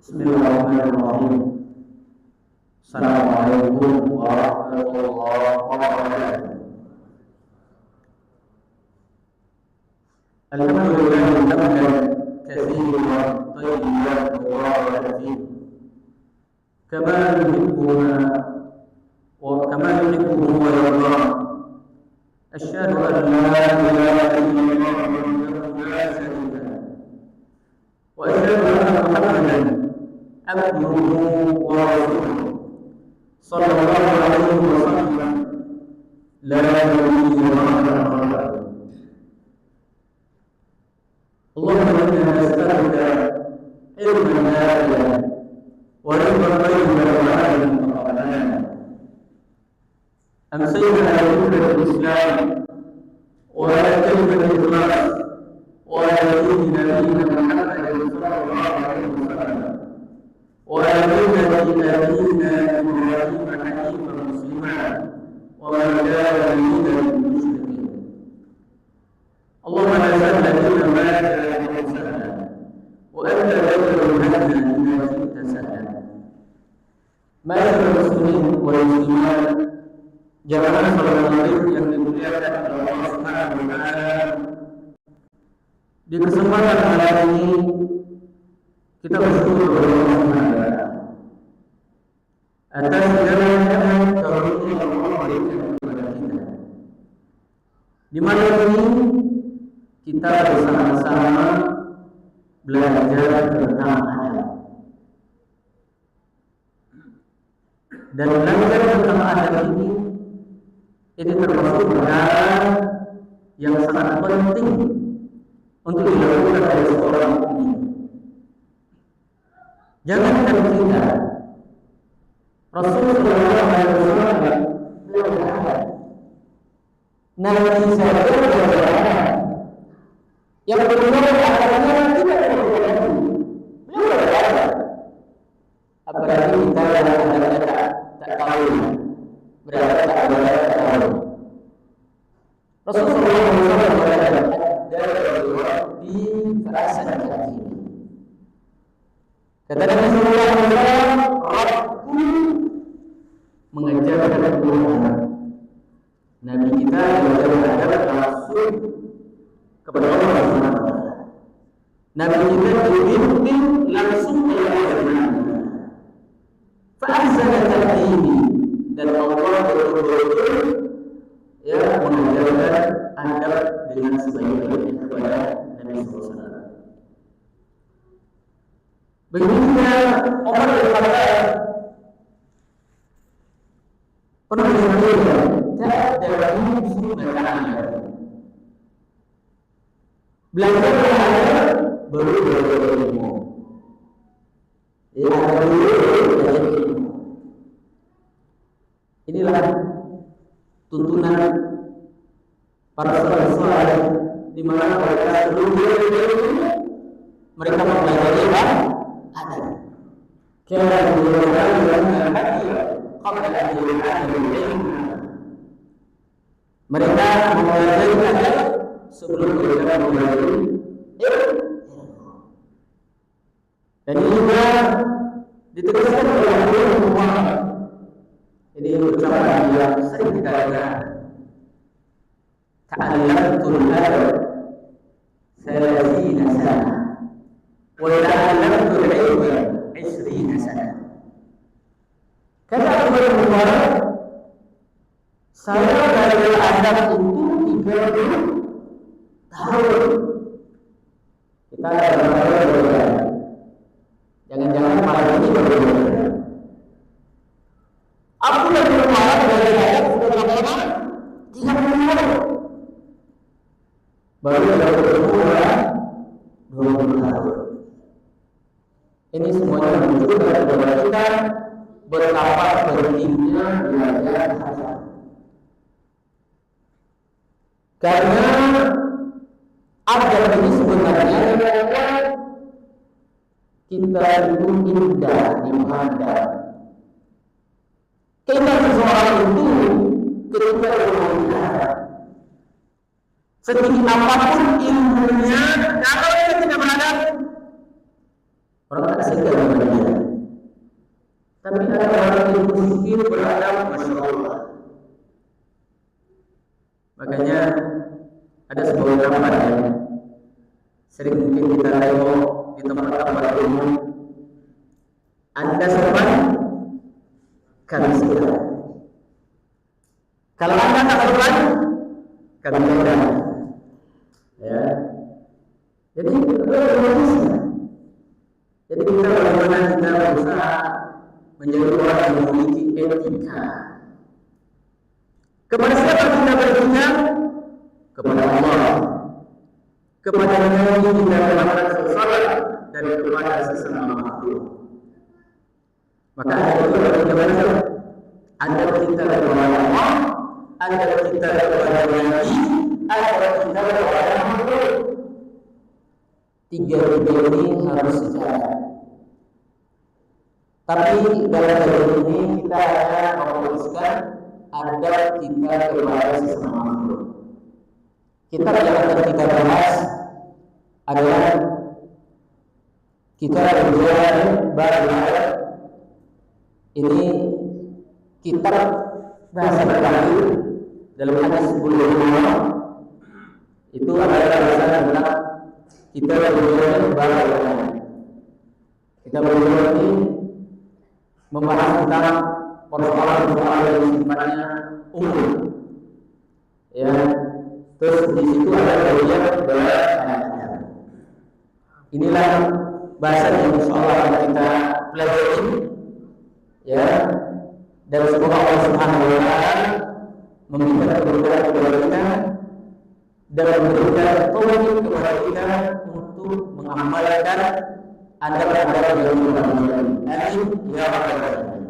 Bismillahirrahmanirrahim. Assalamualaikum warahmatullahi wabarakatuh. Alhamdulillah hamdan katsiran thayyiban mubarakan fihi kama yuhibbuhu wa yarda. Asyhadu an la ilaha illallah wahdahu la syarika lahu wa asyhadu anna Muhammadan abduhu wa rasuluhu sallallahu alaihi wasallam la nabiyya ba'dahu. Allahumma inna nas'aluka ilman nafi'an wa rizqan tayyiban wa 'amalan mutaqabbalan. Amsayna ala hujjatil Islam wa ala kalimatil ikhlas wa ala dini nabiyyina Muhammadin sallallahu alaihi wasallam wa ala millati nabiyyina Ibrahim hanifan musliman wa ma kana minal musyrikeen. Allahumma la sahla illa ma ja'altahu sahlan wa anta taj'alul hazna idha shi'ta sahlan. Ma'asyiral muslimin wal muslimat, jamaah salat maghrib yang dimuliakan oleh Allah Subhanahu wa taala. Di kesempatan hari ini kita bersyukur kepada Allah Subhanahu wa taala atas segala nikmat karunia yang Allah berikan kepada kita. Di malam ini kita bersama-sama belajar tentang adab. Dan belajar tentang adab ini termasuk perkara yang sangat penting untuk dilakukan oleh seorang mukmin. Jangankan kita, Rasulullah SAW beliau berkata, Nabi saja berkata, yang kedua adabnya tidak perlu lagi. Beliau berkata, apalagi kita yang adabnya tak tahu, berarti tak tahu. Rasulullah SAW berkata, di perasaan kaki. Kata Rasulullah SAW, Rabbu mengajarkan Tuhan. Nabi kita mengajarkan adab langsung kepada Allah SWT. Nabi kita dibimbing langsung oleh Allah. Fa'azana ta'ini, dan Allah betul-betul mengajarkan adab dengan sebaik-baiknya kepada Nabi SAW. Begitulah Umar bin Khattab pernah mengatakan, "Ta'addabu sunnah." Belajarlah adab baru belajar ilmu. Inilah tuntunan para salafus saleh, di mana mereka sebelum mereka mempelajari adab. Karena mereka mempelajari adab sebelum mereka mempelajari ilmu. Dan ini juga ditegaskan oleh Muhammad. Ini ucapan yang sering kita dengar. Ta'allamtul adab 30 sana wa ta'allamtul ilma 20 sana. Kata Abu Mubarak, saya belajar adab itu 30 tahun. Kita belajar. Jangan-jangan malam ini berbeda. Aku Abu Mubarak belajar adab sudah berapa? 30 tahun. Baru berumur 20 tahun. Ini semuanya menunjukkan kepada kita betapa pentingnya belajar adab. Karena adab ini sebenarnya kita itu indah dipandang. Keindahan seseorang itu ketika berbicara, setinggi apapun ilmunya, kalau dia tidak beradab, orang tak segan kepada dia. Tapi ada orang yang miskin beradab, masya Allah. Makanya ada sebuah ungkapan yang sering mungkin kita tengok di tempat-tempat umum. Anda sopan, kami segan. Kalau Anda tak sopan, kami segan. Ya. Jadi jadi kita bagaimana kita berusaha menjadi orang yang memiliki etika. Kepada siapa kita beretika? Kepada Allah, kepada Nabi kita Muhammad SAW, dan kepada sesama makhluk. Maka ada kita kepada Allah, ada kita kepada Nabi, ada kita kepada makhluk. Tiga-tiga ini harus sejalan. Tapi dalam hal ini kita hanya memutuskan adab kita kepada sesama makhluk. Kitab yang akan kita bahas adalah kitab Al-Jami' Bayan. Ini kitab bahasa terakhir dalam hadis bulughul. Itu adalah bahasa tentang kita Al-Jami' Bayan. Kita belajar ini membahas tentang persoalan-persoalan yang sifatnya umum. Ya, terus di situ ada bagian bahasa. Inilah bahasa yang insyaallah akan kita pelajari, ya. Dan semoga Allah Subhanahu wa taala memberikan keberkahan kepada kita dan memberikan taufik kepada kita untuk mengamalkan adab-adab yang dilakukan. Amin ya rabbal alamin.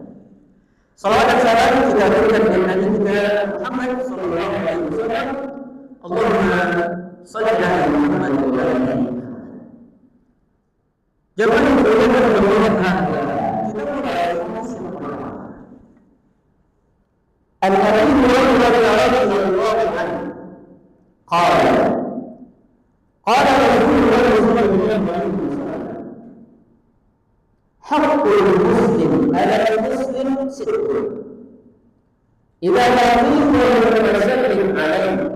Salawat dan salam kita berikan kepada Nabi kita Muhammad sallallahu alaihi wasallam. Allahumma shalli ala Muhammad wa ala ali Muhammad. Jemaah yang berbahagia kita mulai Al-Habib radhiyallahu anhu qala Rasulullah sallallahu alaihi wasallam haqqul muslim ala muslim sittun idza laqitu fasallim alayhi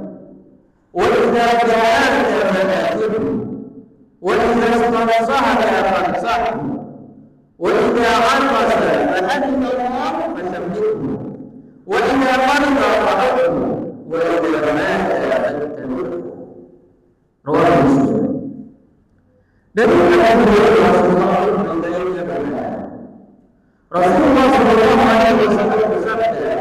wa idza ja'aka fa'atibhu wa idza istasahaka fansahhu wa idza 'atasa fahadith Allah fasabbihhu wa idza marida fa'udhu wa idza mata fa'tabi'hu. Rawahu Muslim. Dari Rasulullah sallallahu alaihi wasallam bersabda,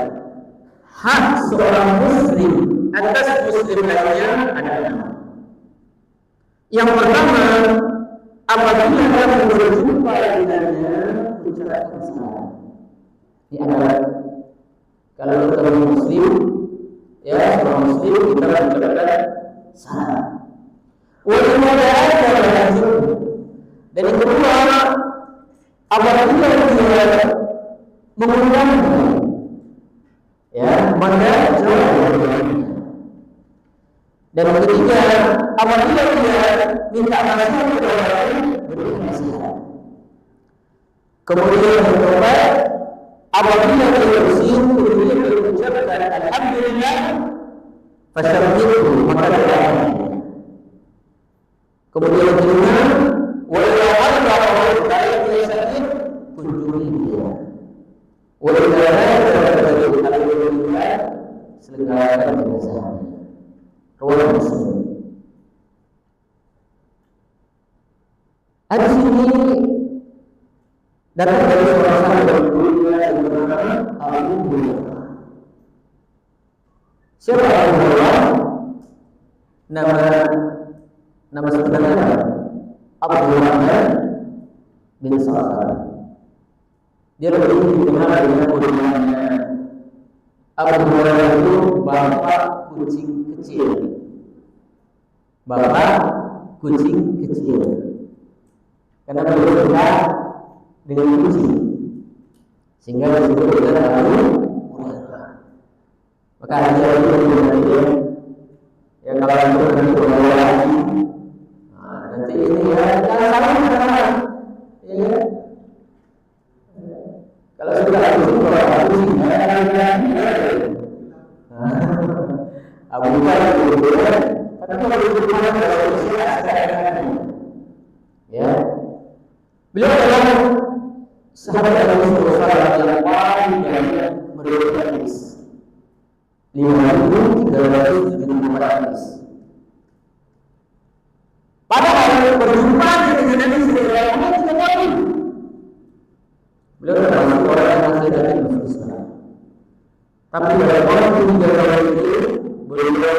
hak seorang muslim atas muslim lainnya adalah yang pertama, apabila kamu berjumpa dengannya, ucapkan salam. Ini adalah kalau ketemu muslim, ya seorang muslim kita ucapkan salam. Walaupun ada dan yang kedua, apabila dia mengundangmu, ya maka jawab. Dan yang ketiga, apabila dia minta nasihat kepada berikan nasihat. Kemudian yang keempat, apabila dia bersyukur, dia mengucapkan alhamdulillah, fasyarikhu, maka doakan. Kemudian yang kelima, wala arba wa ta'ala sakit kunjungi dia. Wala ta'ala selenggarakan jenazah. Rawahu Muslim. Hadis ini datang dari seorang sahabat yang bernama Abu Hurairah. Siapa Abu Hurairah? Nama sebenarnya Abdurrahman bin Sakhar. Dia lebih dikenal dengan kuliahnya. Abu Hurairah itu bapak kucing kecil. Bapak kucing kecil. Karena beliau suka dengan kucing, sehingga disebut dengan Abu Hurairah. Maka ada lagi yang dia, ya kalau itu nanti berbawa lagi. Nanti ini ya jangan salah. Yang Abu Bakar kemudian, tapi kalau berhubungan dengan usia sekarang, ya, beliau adalah sahabat Rasulullah yang paling banyak meriwayatkan hadis, 5.374 hadis. Padahal perjumpaan dengan Nabi SAW tidak tahu. Beliau adalah orang yang masih datang ke Islam. Tapi dalam waktu 3 tahun itu beliau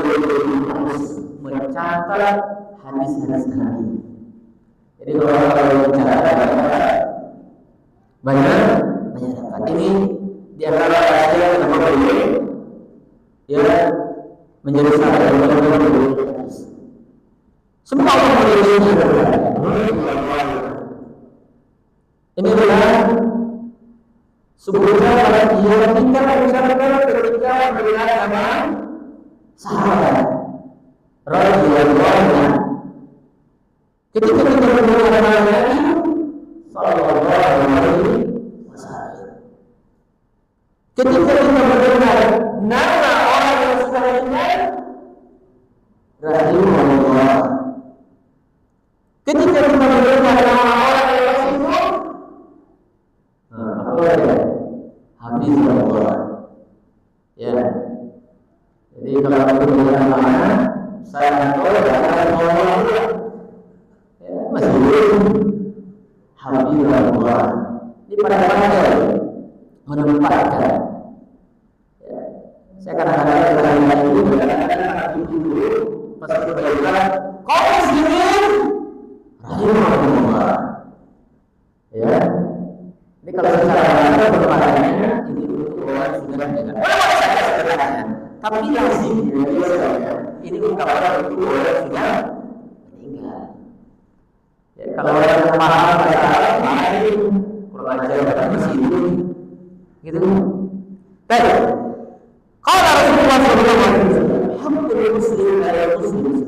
harus mencatat hadis-hadis Nabi. Jadi kalau mencatat banyak dapat. Ini di antara rahasia kenapa beliau ya menjadi sahabat yang paling hadis. Semua orang menjadi ini adalah sebutnya pada dia ketika mengucapkan ketika mendengar nama sahabat radhiyallahu anhu. Ketika kita mendengar nama Nabi sallallahu alaihi wasallam. Ketika kita mendengar nama orang yang sudah meninggal rahimahullah. Ketika kita mendengar nama orang yang sembuh apa ya? Hafizullah. Ya. Jadi kalau kita mendengar nama saya tahu ada orang ya masih belum Hafizullah. Ini pandai menempatkan. Ya. Saya kadang-kadang bertanya itu kadang-kadang dulu pas kita belajar kaum muslimin rahimahullah. Ya. Ini kalau secara bahasa bermaknanya ini untuk orang sudah meninggal. Boleh saja sebenarnya, tapi lazim ini ungkapan untuk orang sudah meninggal. Ya, kalau orang yang paham bahasa Arab lain, kurang ajar pada masih hidup, gitu. Baik. Kalau Rasulullah SAW, hakul muslim adalah muslim.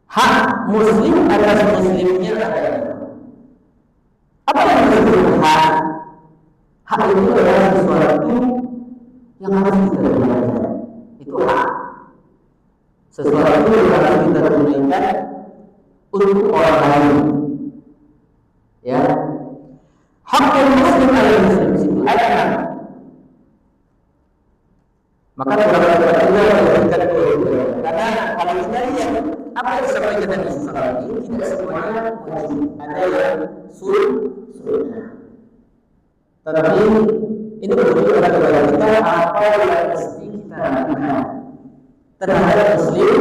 Hak muslim atas muslimnya adalah apa yang disebut hak? Hak itu adalah sesuatu yang harus kita tunaikan. Itu hak. Sesuatu yang harus kita tunaikan untuk orang lain. Ya. Hakul muslim adalah muslim. Itu ada. Maka beberapa juga diberikan karena kalau kita lihat apa yang disampaikan Nabi SAW ini tidak semuanya wajib, ada yang sunnah. Tetapi ini menunjukkan kepada kita apa yang mesti kita lakukan terhadap muslim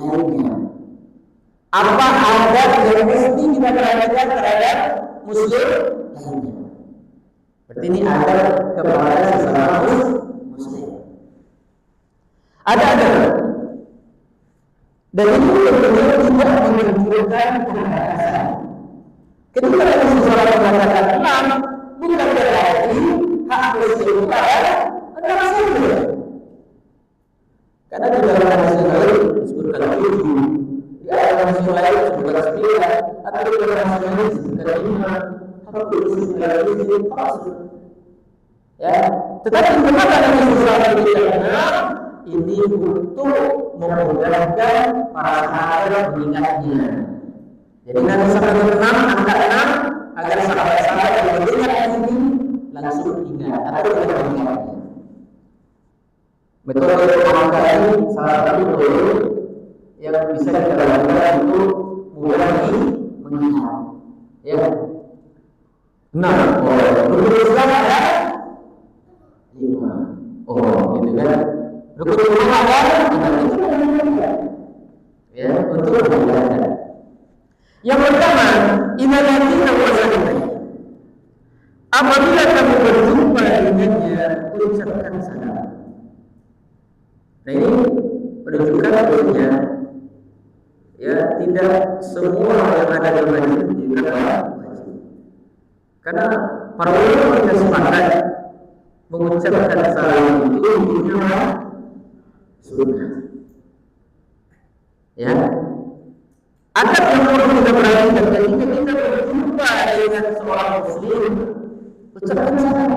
lainnya. Apa adab yang mesti kita perhatikan terhadap muslim lainnya. Berarti ini adab kepada sesama muslim. Ada. Dan itu benar-benar tidak menunjukkan kehadasan. Ketika ada seseorang mengatakan enam, bukan berarti hak muslim adalah muslim. Karena di dalam hadis lain disebutkan 7, di ayat hadis lain disebutkan 9, atau di dalam hadis lain disebutkan 5, hak muslim adalah muslim. Ya, tetapi kenapa Nabi SAW tidak ini untuk memudahkan para sahabat mengingatnya. Jadi Nabi SAW angka 6 agar sahabat-sahabat yang mendengar ini langsung ingat atau tidak mengingatnya. Metode angka ini salah satu metode yang bisa kita lakukan untuk mudah mengingat. Ya. Nah, rukun Islam ada 5. Oh, gitu kan? Rukun iman ada ya, untuk memudahkan. Yang pertama, inalatina wasalina. Apabila kamu berjumpa dengannya, ucapkan salam. Nah ini menunjukkan bahwasanya ya tidak semua yang ada di masjid juga wajib. Karena para ulama tidak sepakat mengucapkan salam itu hukumnya sunnah. Ya. Adab yang perlu kita perhatikan ketika kita berjumpa dengan seorang muslim, ucapkan salam.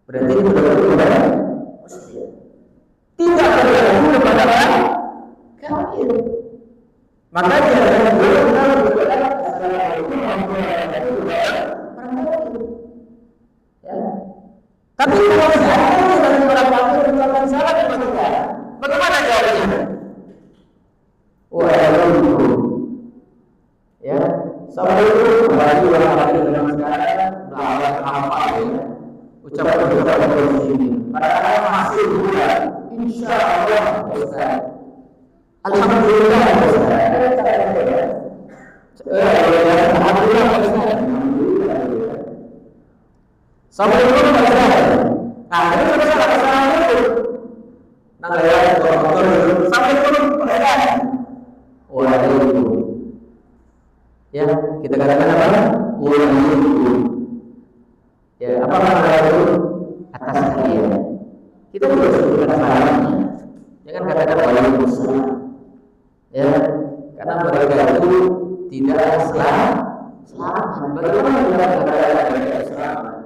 Berarti itu benar-benar muslim. Maka dia adalah assalamualaikum warahmatullahi wabarakatuh. Ya. Tapi kalau seandainya dari orang kafir mengucapkan salam kepada kita, bagaimana jawabannya? Waalaikumsalam. Ya, assalamualaikum warahmatullahi wabarakatuh. Sekarang udah apa ya? Ucapan di sini. Padahal masih bulan. Insya Allah, Ustaz. Alhamdulillah, Ustaz. Alhamdulillah, Ustaz. Assalamualaikum warahmatullahi wabarakatuh. Nah, ini masalah assalamualaikum. Nah, ya, assalamualaikum Ustaz. Waalaikumsalam. Ya, kita katakan apa? Waalaikumsalam. Ya, apa makna itu? Atas kalian. Kita juga sebutkan salamnya. Jangan katakan waalaikumsalam. Ya, karena mereka itu tidak selamat. Bagaimana kita katakan tidak selamat?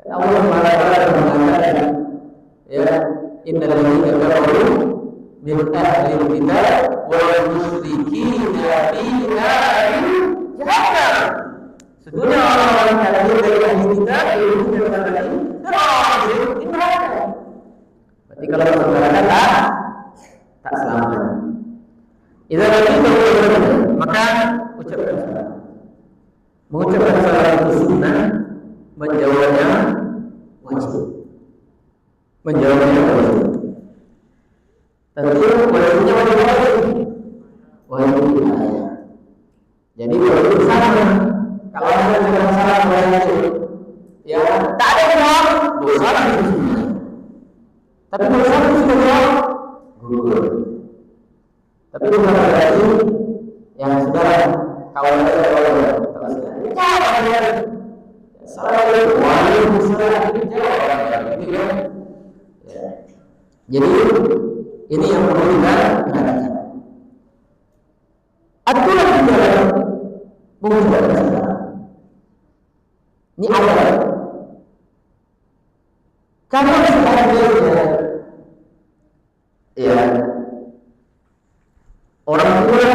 Allah mengatakan, ya, innal ladzina kafaru min ahli kitab wal musyrikina fi narin jahannam. Sesungguhnya orang-orang kafir dari ahli kitab itu dan orang musyrik di neraka. Berarti kalau saudara tak selamat. Idza kita maka ucapkan salam. Mengucapkan salam itu sunnah, menjawabnya wajib. Menjawabnya wajib. Tentu wajibnya wajib ayat. Jadi wajib sama. Kalau ada yang salah wajib, ya tak ada yang jawab, dosa itu semua. Tapi dosa itu sudah jawab, gugur. Tapi bukan berarti yang sudah kawan saya kalau sudah. Assalamualaikum warahmatullahi wabarakatuh. Jadi ini yang perlu kita perhatikan. Aturan di dalam mengucapkan salam. Ini ada. Karena sebenarnya ya orang tua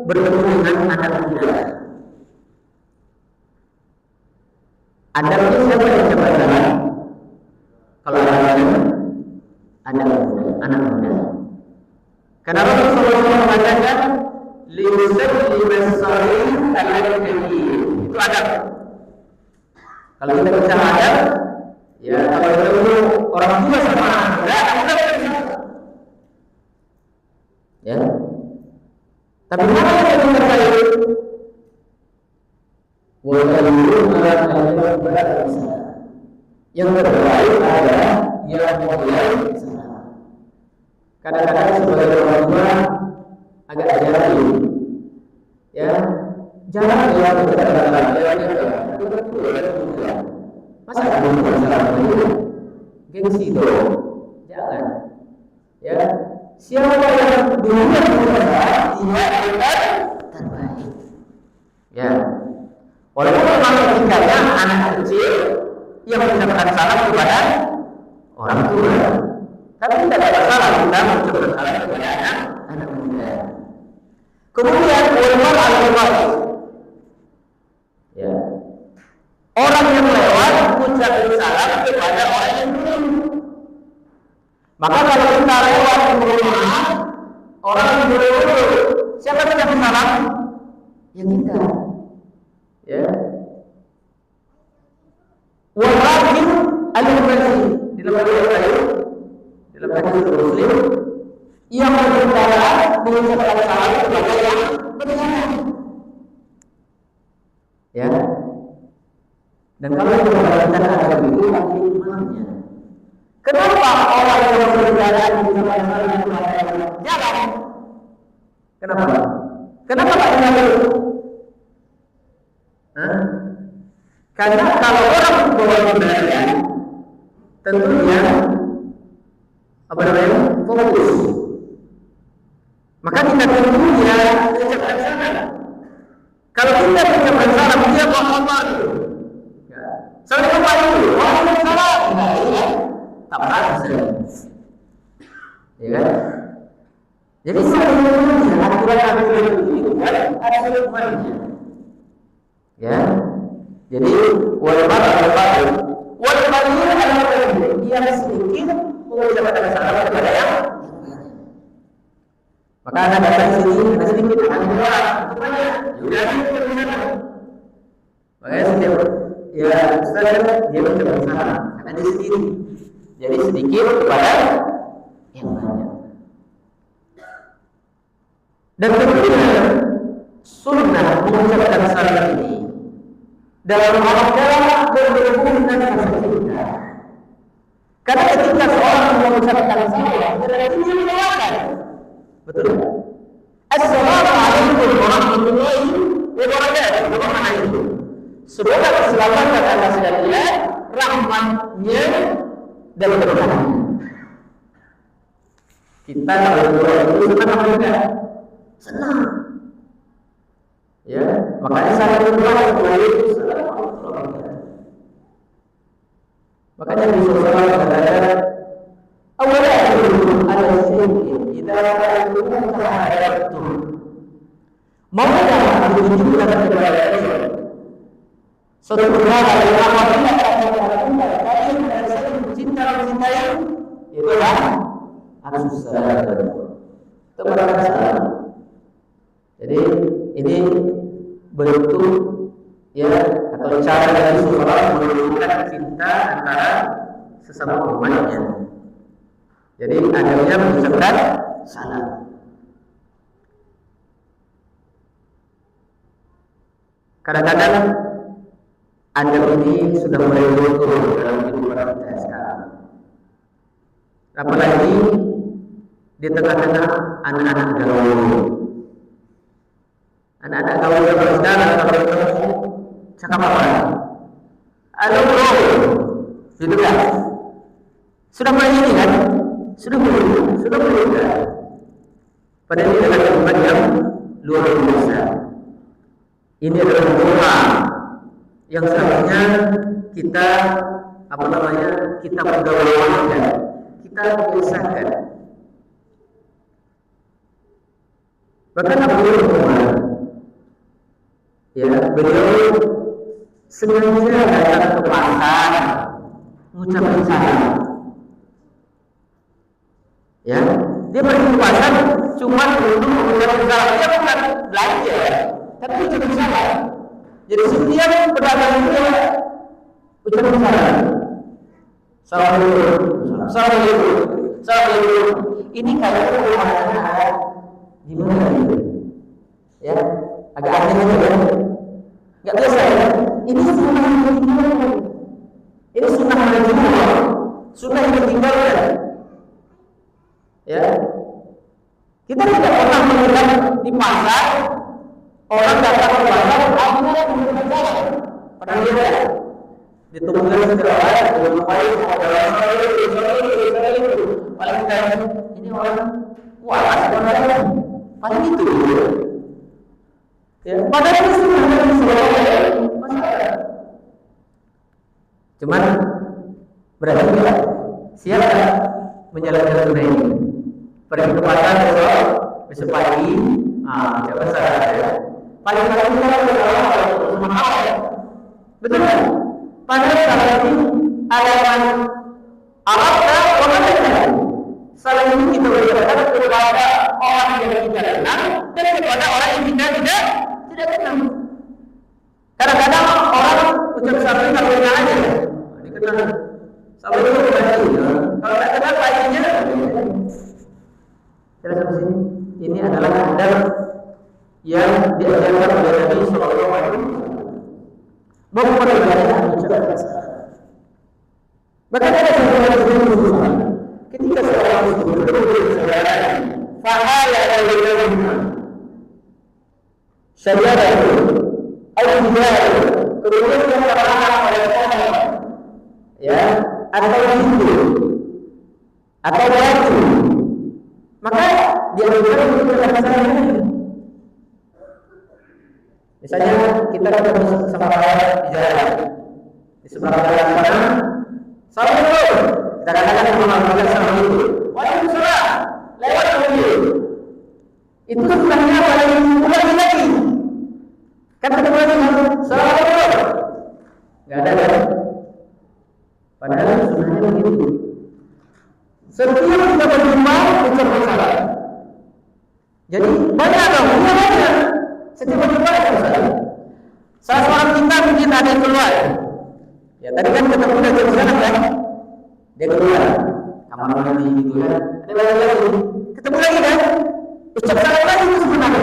bertemu dengan anak muda. Adabnya siapa yang cepat jalan? Kalau anak muda. Karena Rasulullah mengatakan liusalli bis-salim al-kabir. Itu adab. Kalau kita bicara adab, ya kalau ketemu orang tua sama anak muda, ya. Tapi mana yang kita tahu? Yang terbaik adalah yang mulai salam. Kadang-kadang sebagai orang tua agak jarang, ya jarang ya kita masa belum salam dulu, gengsi dong, jangan. Ya siapa yang dulu dia terbaik. Ya. Walaupun memang logikanya anak kecil yang mengucapkan salam kepada orang tua, tapi tidak ada salah kita mengucapkan salam kepada anak muda. Kemudian ulama al-waris, ya, orang yang lewat mengucapkan salam kepada orang yang belum. Maka kalau kita lewat di rumah orang yang belum, siapa yang mengucapkan salam? Ya kita. Ya. Walakin al-Bukhari dalam hadis Muslim yang berbicara mengucapkan salam kepada yang benar. Ya. Dan kalau kita perhatikan ada itu imannya. Kenapa orang yang berbicara mengucapkan salam kepada yang jalan? Kenapa? Kenapa Pak Nabi? Karena kalau orang bawa kendaraan, tentunya apa namanya fokus. Maka kita tentunya ucapkan salam. Kalau kita ucapkan salam, dia Muhammad. Assalamualaikum warahmatullahi wabarakatuh. Tak pernah. Ya kan? Jadi sebenarnya aturan-aturan itu kan ada hukumannya. Ya. Jadi wal-bar adalah yang sedikit mengucapkan salam kepada yang maka ada datang sini ada sedikit akan dua banyak juga makanya setiap ya Ustaz dia mengucapkan salam karena dia sendiri jadi sedikit kepada yang banyak. Dan kemudian sunnah mengucapkan salam ini dalam rangka berhubungan dengan kita. Karena ketika seorang mengucapkan salam, berarti dia mendoakan. Betul. Assalamualaikum warahmatullahi wabarakatuh. Apa makna itu? Semoga keselamatan Allah sekalian, rahmatnya dan berkahnya. Kita kalau berdoa itu senang apa enggak? Senang. Ya, makanya saya berdoa Waalaikumsalam. Makanya di surah berkata, awalan ada syai'in idza ra'aytum tahayyartum. Maukah aku tunjukkan kepada kalian suatu perkara yang apabila kalian saling mencintai itulah as-salam. Itu berkata salam. Jadi ini bentuk ya atau cara dari seseorang menunjukkan cinta antara sesama umatnya. Jadi adanya mengucapkan salam. Kadang-kadang adab ini sudah mulai luntur dalam kehidupan kita sekarang. Apalagi di tengah-tengah anak-anak gaul. Anak-anak gaul zaman sekarang kalau ketemu cakap apa? Halo bro, gitu kan? Sudah mulai ini kan? Sudah mulai kan? Padahal ini adalah tempat yang luar biasa. Ini adalah doa yang seharusnya kita kita pergaulan, kita biasakan. Bahkan Abu Hurairah ya, beliau sengaja datang ke pasar mengucapkan salam. Ya, dia pergi ke pasar cuma untuk mengucapkan salam. Dia bukan belanja, tapi ucapkan salam. Jadi setiap pedagang itu ucapkan salam. Assalamualaikum. Ini kayaknya rumahnya ada di mana gitu? Ya, agak aneh gitu ya. Enggak biasa ya. Ini sunnah yang ditinggalkan. Ini sunnah yang ditinggalkan. Sunnah yang ditinggalkan. Ya. Kita tidak pernah melihat di pasar orang datang ke pasar akhirnya menggunakan salam. Pernah lihat ya? Ditemukan setiap orang bermain paling kayak ini orang wah sebenarnya paling itu ya padahal itu sebenarnya masalah cuman berarti kita siap menjalankan sunnah ini pergi ke pasar besok pagi coba saya paling kita betul kan? Padahal salam ini alaman Arabnya orang lain. Salam ini kita berikan kepada orang yang kita kenal dan kepada orang yang kita tidak kenal. Kadang-kadang orang ucap salam ini kalau kenal aja, dikenal. Salam itu bukan kalau tidak kenal lainnya. Jelas di sini. Ini adalah adab yang diajarkan oleh Nabi Sallallahu Alaihi Wasallam. Memperbaiki ucapan salam. Maka ada seorang muslim ketika seorang muslim bertemu dengan fahala al-ilm syariat itu al-hijab kemudian dia berkata pada orang ya atau hindu atau batu maka dia berkata ucapan salam. Misalnya kita ketemu sama orang di jalan, di seberang jalan sana, assalamualaikum. Kita katakan sama orang salam itu, waalaikumsalam. Lewat mobil, Setiap kita berjumpa ucapkan salam. Jadi banyak dong, banyak. Setiap berjumpa ucapkan salam. Salah seorang kita mungkin ada yang keluar. Ya tadi kan ketemu dari sana kan, dia keluar. Kamar mandi gitu kan. Ada lagi. Ketemu lagi kan? Ucap salam lagi itu sebenarnya.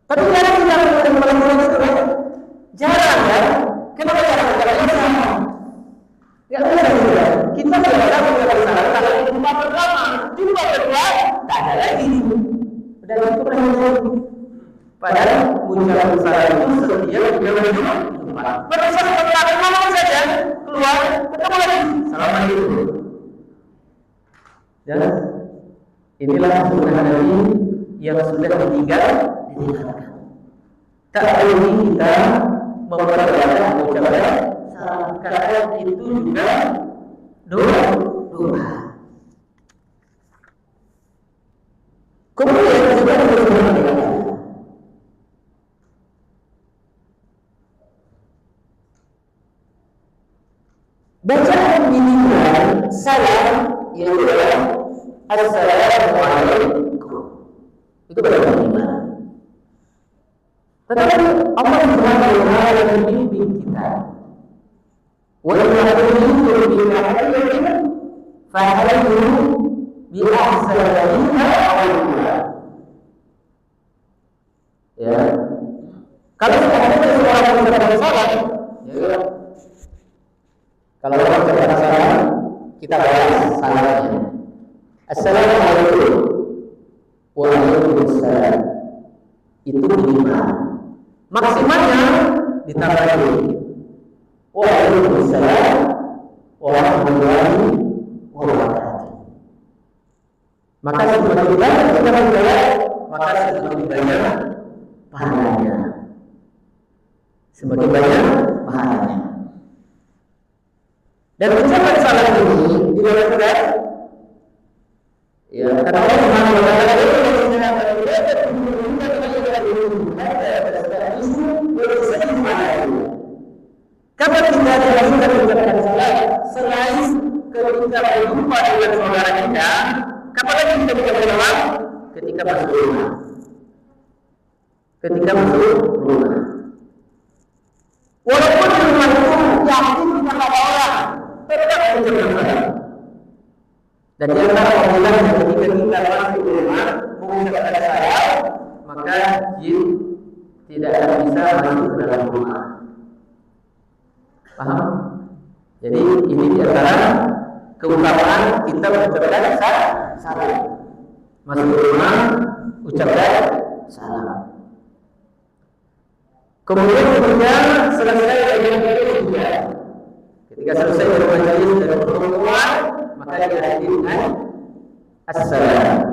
Tapi jarang kita ketemu lagi itu kan? Jarang kan? Kenapa jarang? Karena ya benar. Kita biasa mengucapkan salam kalau di rumah pertama, jumpa kedua, tak ada lagi. Sudah cukup lagi. Padahal mengucapkan salam itu setiap kita berjumpa. Pada saat pertama ngomong saja, keluar, ketemu lagi. Assalamualaikum. Dan inilah sunnah Nabi yang sudah ditinggalkan. Tak perlu kita memperbanyak mengucapkan salam karena itu juga doa. Kemudian juga bacaan minimal salam yang adalah Assalamualaikum. Itu bacaan minimal. Tetapi Allah Subhanahu wa taala membimbing kita. Wa idza kuntum bika hayyun fa'alayhu bi ahsani minha aw rudduha. Ya. Kalau ada seorang yang mengucapkan salam, ya. Kalau orang mengucapkan salam, kita balas salamnya. Assalamualaikum. Waalaikumsalam. Itu minimal. Maksimalnya ditambah lagi. Waalaikumsalam warahmatullahi wabarakatuh. Maka semakin banyak kita menjawab, maka semakin banyak pahalanya. Semakin banyak pahalanya. Dan ucapan salam ini dilakukan ya karena Allah Subhanahu wa taala kapan kita dilakukan ucapan salam selain ketika berjumpa dengan saudara kita, kapan lagi kita bisa berjawab? Ketika masuk rumah. Ketika masuk rumah. Walaupun di rumah itu yakin tidak ada orang, tetap ucapan salam. Dan di antara panggilan ketika kita masuk rumah mengucapkan salam, maka jin tidak akan bisa masuk ke dalam rumah. Paham? Jadi ini di antara keutamaan kita mengucapkan salam. Masuk rumah, ucapkan salam. Kemudian ketika selesai dari juga, ketika selesai dari majelis dan pertemuan, maka diakhiri dengan assalam.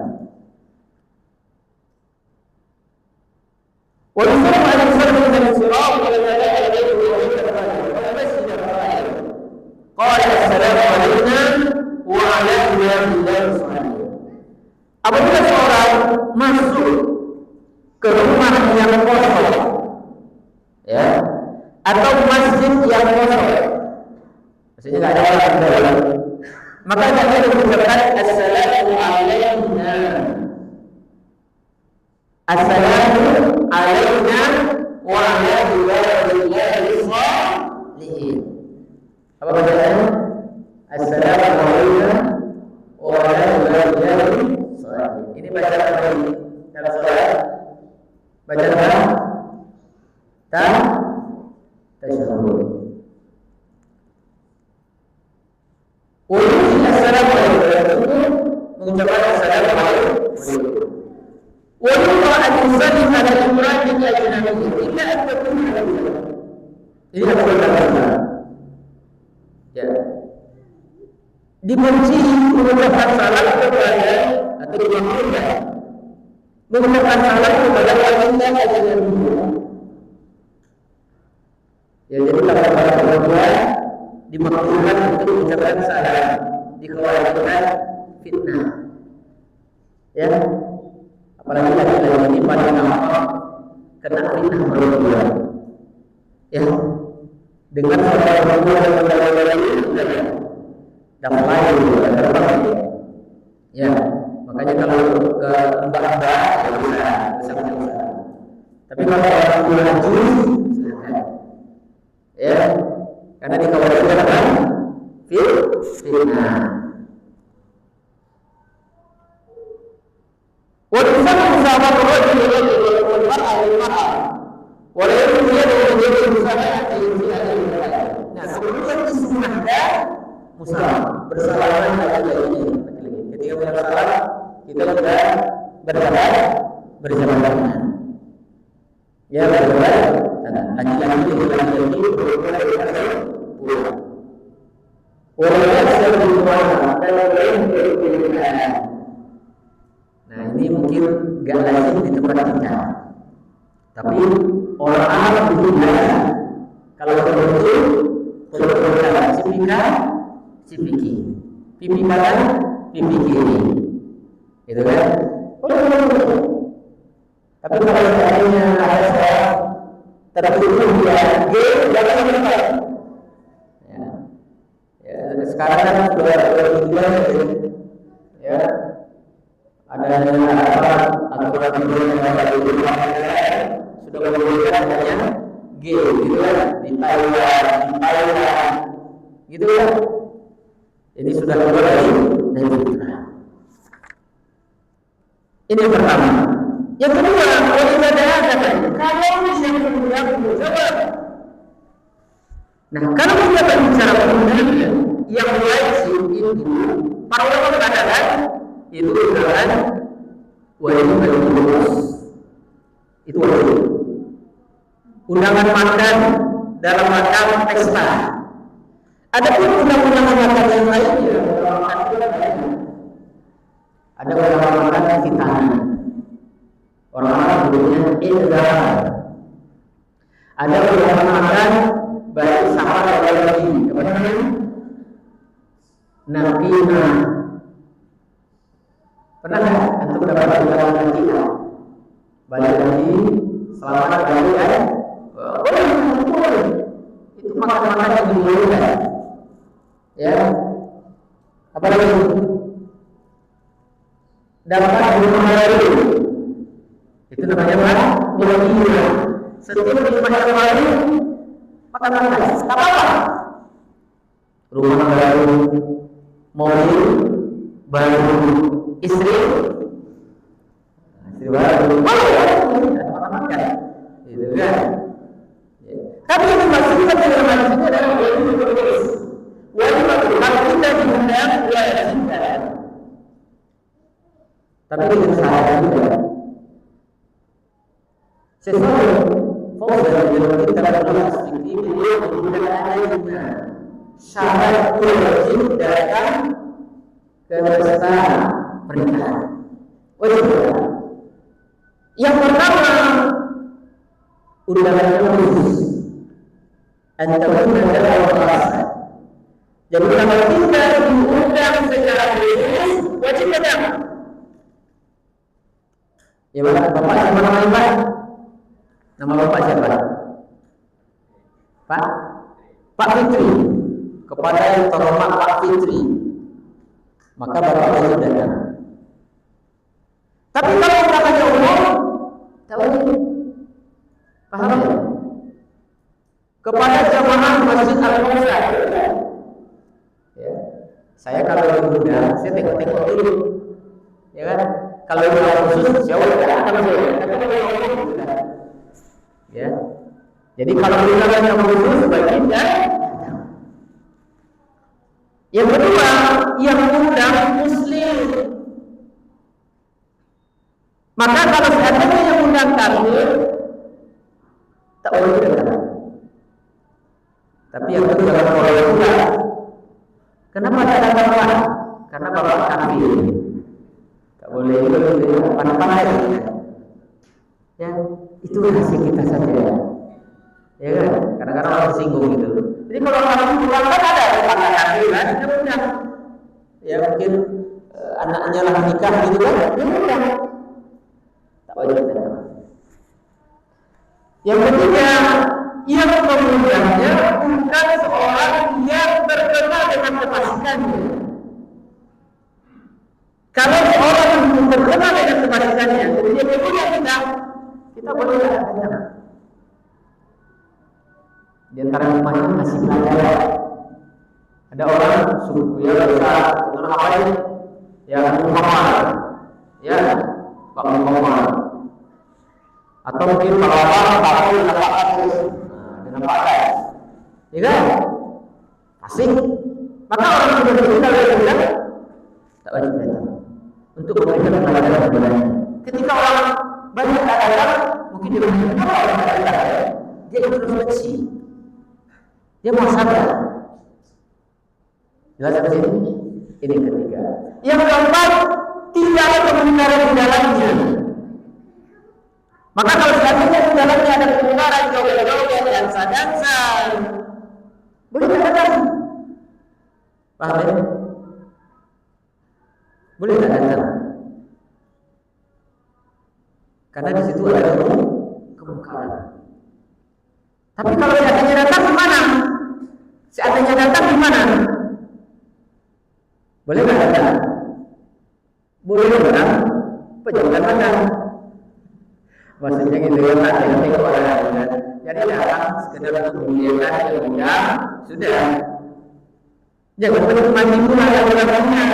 Wa yusallimu ala sallallahu alaihi wasallam qala assalamu alayna wa ala ibadillahi salihin. Apabila seorang masuk ke rumah yang kosong, ya, atau masjid yang kosong, maksudnya tidak ada orang di dalam, maka kita mengucapkan assalamu alayna. Assalamu alayna wa ala ibadillahi salihin. Apa bacaannya? Assalamu alayna wa ala ibadillahi salihin. Ini bacaan apa ini? Dalam salat bacaan apa? Tasyahud. Ulil assalamualaikum mengucapkan assalamualaikum. Wallahu a'lam ala imratin ajnabiyyah illa an takuna ajnabiyyah. Ini adalah ya. Dibenci mengucapkan salam kepada atau dimakruhkan mengucapkan salam kepada wanita ajnabiyyah. Ya, jadi kalau para perempuan dimakruhkan untuk mengucapkan salam, dikhawatirkan fitnah. Ya, apalagi laki-laki ini pada nampak kena fitnah perempuan. Ya, dengan saudara perempuan dan saudara ini sudah ya. dapat lain dapat ya. Makanya kalau ke mbak-mbak ya bisa. Tapi kalau orang tua lanjut ya, karena dikhawatirkan kan fitnah. Walaupun musahabat rajul wal mar'a lil mar'a walaupun dia menjadi musahabat nah sebelumnya disunahkan musahabat bersalaman lagi ketika bersalah kita sudah berjalan ya berjalan lagi nah ini mungkin gak lazim di tempat kita, tapi orang Arab itu biasa kalau begitu sipiki pipi kanan pipi kiri gitu kan. Tapi kalau seandainya ada seorang tertutup dia jangan mendekat. Ya, sekarang kan sudah ya adanya aturan yang ada di sudah membolehkan adanya G gitu kan di Thailand gitu kan. Jadi sudah keluar dari fitrah. Ini yang pertama. Yang kedua, kalau misalnya kemudian berjawab. Nah, kalau kita berbicara kemudian yang wajib itu para ulama mengatakan itu adalah wajib berlulus. Itu wajib. Undangan makan dalam makan pesta. Adapun undangan makan yang lainnya, ada undangan makan fitnah. Orang-orang sebutnya idhar. Ada undangan makan baik sahabat atau lagi. Apa namanya? Nakina. Pernah nggak antum dapat undangan nakina? Balik lagi, selamat balik ya. Boleh. Itu makan-makan yang dibolehkan. Ya. Apa lagi? Dapat rumah baru. Itu namanya apa? Mulainya. Setiap di rumah baru makan. Apa? Rumah baru, mobil baru, istri baru, makan. Itu kan. Tapi yang dimaksudkan dengan maksudnya adalah wajib kalau kita diundang wajib. Tapi dengan syarat juga. Sesuatu Fauzan dalam kitab Al-Asfiqi beliau menggunakan ayatnya syarat wajib datang ke pesta pernikahan. Wajib. Yang pertama undangan khusus. Antaranya adalah puasa. Jadi kalau kita diundang secara khusus wajib datang. Ya Bapak siapa namanya Pak? Nama Bapak siapa? Pak Fitri. Kepada yang terhormat Pak Fitri, maka Bapak wajib datang. Tapi kalau undangannya umum, tak wajib. Paham ya? Kepada jamaah Masjid Al-Kausar. Ya. Saya kalau diundang, saya tengok-tengok dulu. Ya kan? Kalau yang khusus, saya udah akan ya. Jadi kalau undangan yang khusus bagian yang kedua, yang undang muslim. Maka kalau seandainya yang undang kafir, tak boleh datang. Tapi yang kedua kalau boleh undang, kenapa tidak datang? Karena bapak kafir. Tak boleh pandai-pandai. Ya, itu rahasia kita saja. Ya kan? Kadang-kadang orang tersinggung gitu. Jadi kalau orang pulang kan ada anak kafir kan, dia undang. Ya mungkin anaknya lah nikah gitu kan, dia undang. Tak wajib datang. Yang ketiga, yang mengundangnya bukan seorang yang terkenal dengan kefasikannya. Kalau orang yang terkenal dengan kefasikannya, kemudian kita boleh datang. Di antara hikmahnya ngasih pelajaran. Ada orang suruh ya besar, orang apa ini? Ya Muhammad, ya Pak Muhammad. Atau mungkin kalau orang tahu dengan pakai, ya kan? Asing. Maka orang yang sudah berkenal dengan dia tak wajib datang untuk memberikan pelajaran kepadanya. Ketika orang banyak datang, mungkin dia berpikir apa orang datang? Dia introspeksi, dia muhasabah. Jelas sampai sini? Ini ketiga. Yang keempat, tidak ada kemungkaran di dalamnya. Maka kalau seandainya di dalamnya ada kemungkaran, joget-joget, dansa-dansa, boleh tak datang? Paham ya? Boleh tak datang? Karena di situ ada kemungkaran. Tapi kalau seandainya datang di mana? Seandainya datang di mana? Boleh tak datang? Boleh datang? Pejabat datang. Maksudnya gitu ya, tak tengok orang. Jadi datang sekedar untuk melihat ilmunya, sudah. Jangan menikmati pula yang orangnya.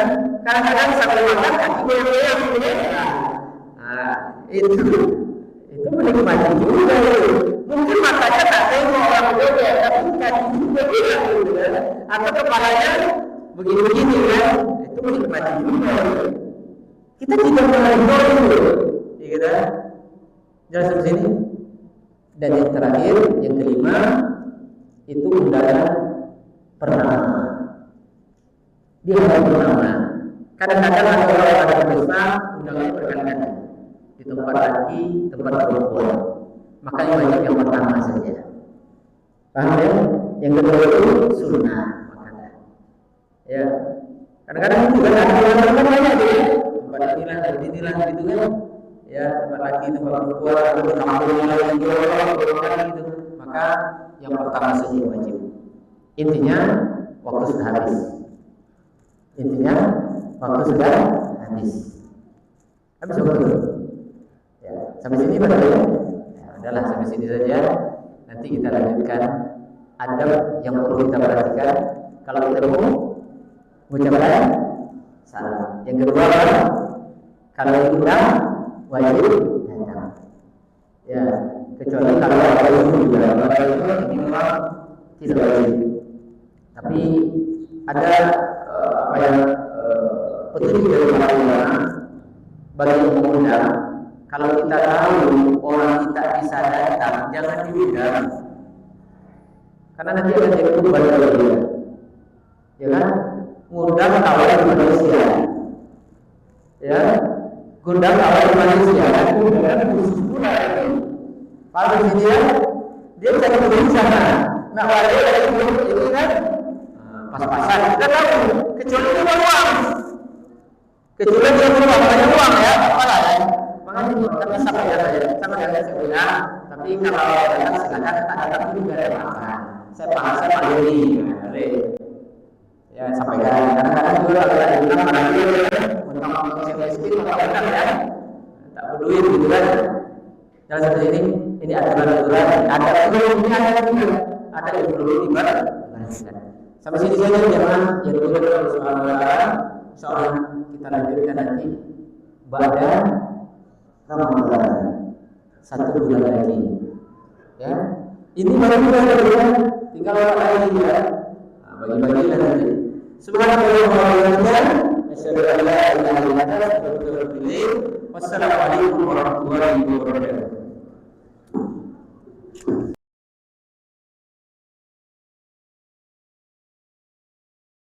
Kadang-kadang sampai makan kaki goyang-goyang. Itu menikmati juga. Mungkin matanya tak tengok orang juga, tapi kaki juga goyang. Atau kepalanya begini-begini kan? Itu menikmati juga. Kita tidak mengalir itu, gitu. Jelas di sini. Dan yang terakhir, yang kelima, itu undangan pernama. Dia harus pernama. Kadang-kadang ada orang yang ada pesta, undangan berkali-kali di tempat laki, tempat perempuan. Makanya banyak yang pertama saja. Paham ya? Yang kedua itu sunnah makanan. Ya. Kadang-kadang itu juga ada orang banyak dia. Tempat inilah gitu kan. Ya, tempat laki, tempat perempuan, atau kampung yang orang gitu. Maka yang pertama saja wajib. Intinya waktu sudah habis. Habis waktu. Ya, sampai sini berarti ya. Adalah sampai sini saja. Nanti kita lanjutkan adab yang perlu kita perhatikan kalau kita mau mengucapkan salam. Yang kedua, kalau diundang wajib datang. Ya, kecuali kalau ada yang juga ini memang tidak wajib. Tapi ada petunjuk dari para ulama bagi yang mengundang. Kalau kita tahu orang kita bisa datang, jangan diundang. Karena nanti akan jadi beban bagi dia. Ya kan? Ngundang tawaran manusia. Ya. Gundang awal manusia, undangan khusus pula itu. Kalau di sini dia bisa ketemu sana. Nah, wajib dari itu kan pas-pasan. Kita tahu, kecuali dia uang. Kecuali dia uang, banyak uang ya, apalah ya. Makanya tapi sama ya saya bilang. Tapi kalau datang silakan tak datang juga ada apa. Saya paham, saya pahami. Ya sampaikan. Kadang-kadang juga ada yang bilang tentang manusia miskin maka benar ya, tak berduit gitu kan. Dalam seperti ini aturan-aturan ada yang perlu dibuat. Sampai sini saja jangan yang dulu Allah Subhanahu wa taala. Insyaallah kita lanjutkan nanti pada Ramadan 1 bulan lagi. Ya. Ini baru bulan tinggal berapa lagi ya. Bagi-bagi nanti. Subhanallah wa bihamdihi asyhadu an la ilaha illa anta astaghfiruka wa atubu ilaik. Wassalamualaikum warahmatullahi wabarakatuh.